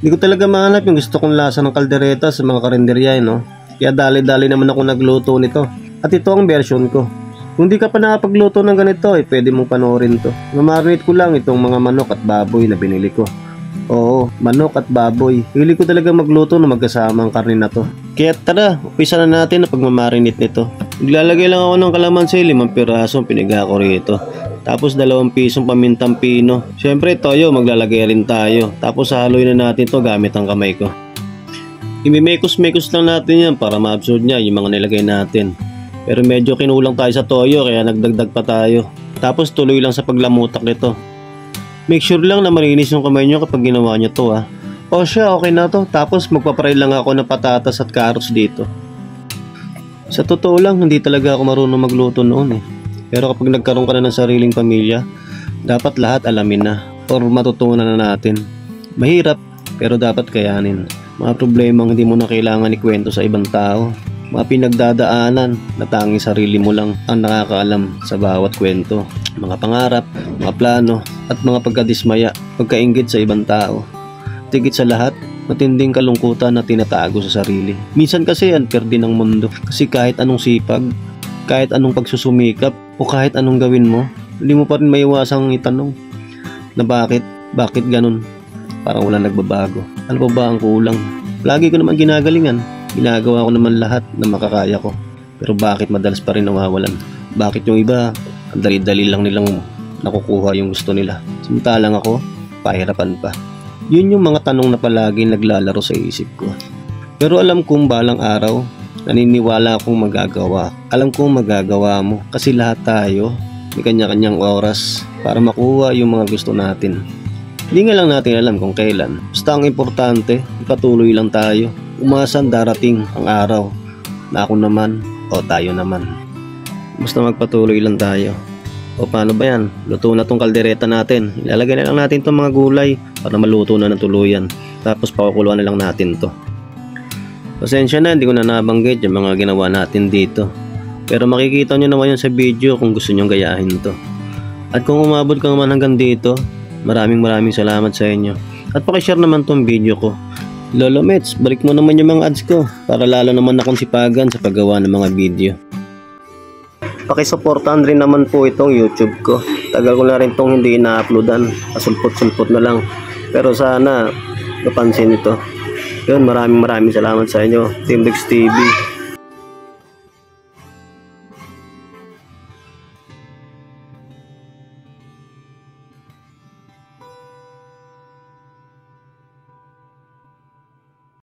Hindi ko talaga mahanap yung gusto kong lasa ng kaldereta sa mga karinderya, no? Kaya dali-dali naman ako nagluto nito. At ito ang version ko. Kung di ka pa nakapagluto ng ganito, pwede mong panoorin to. Mamarinate ko lang itong mga manok at baboy na binili ko. Oo, manok at baboy. Hili ko talaga magluto na magkasama ang karne na to. Kaya tara, umpisa na natin ang pagmamarinate nito. Naglalagay lang ako ng kalamansi, 5 pirasong piniga ko rito. Tapos 2 pisong pamintang pino. Siyempre toyo, maglalagay rin tayo. Tapos haluin na natin to gamit ang kamay ko. Imimekos-mekos lang natin yan para ma-absorb niya yung mga nilagay natin. Pero medyo kinulang tayo sa toyo kaya nagdagdag pa tayo. Tapos tuloy lang sa paglamutak nito. Make sure lang na malinis yung kamay nyo kapag ginawa nyo to ha. O siya, okay na to. Tapos magpapray lang ako ng patatas at carrots dito. Sa totoo lang, hindi talaga ako marunong magluto noon Pero kapag nagkaroon ka na ng sariling pamilya, dapat lahat alamin na or matutunan na natin. Mahirap, pero dapat kayanin. Mga problemang hindi mo na kailangan ikwento sa ibang tao. Mga pinagdadaanan na tanging sarili mo lang ang nakakaalam sa bawat kwento. Mga pangarap, mga plano, at mga pagkadismaya, pagkainggit sa ibang tao. Tigit sa lahat, matinding kalungkutan na tinatago sa sarili. Minsan kasi unfair din ang mundo. Kasi kahit anong sipag, kahit anong pagsusumikap, o kahit anong gawin mo, hindi mo pa rin maiwasang itanong na bakit ganun? Parang wala nagbabago. Ano pa ba ang kulang? Lagi ko naman ginagalingan. Ginagawa ko naman lahat na makakaya ko. Pero bakit madalas pa rin nawawalan? Bakit yung iba, ang dali-dali lang nilang nakukuha yung gusto nila? Samantalang ako, pahirapan pa. Yun yung mga tanong na palagi naglalaro sa isip ko. Pero alam kong balang araw, naniniwala akong magagawa. Alam kong magagawa mo kasi lahat tayo may kanya-kanyang oras para makuha yung mga gusto natin. Hindi nga lang natin alam kung kailan. Basta ang importante, ipatuloy lang tayo. Umasan darating ang araw na ako naman o tayo naman. Basta magpatuloy lang tayo. O paano ba yan? Luto na tong kaldereta natin. Ilalagay na lang natin tong mga gulay para maluto na ng tuluyan. Tapos pakukuluan na lang natin to. Pasensya na, hindi ko na nabanggit yung mga ginawa natin dito. Pero makikita nyo naman yun sa video kung gusto nyo gayahin to. At kung umabot ka naman hanggang dito, maraming salamat sa inyo. At pakishare naman tong video ko. Lolo Mets, balik mo naman yung mga ads ko para lalo naman akong sipagan sa paggawa ng mga video. Pakisuportahan rin naman po itong YouTube ko. Tagal ko na rin itong hindi ina-uploadan. Pasulpot-sulpot na lang. Pero sana napansin ito. Yun, maraming salamat sa inyo, Team Dex TV.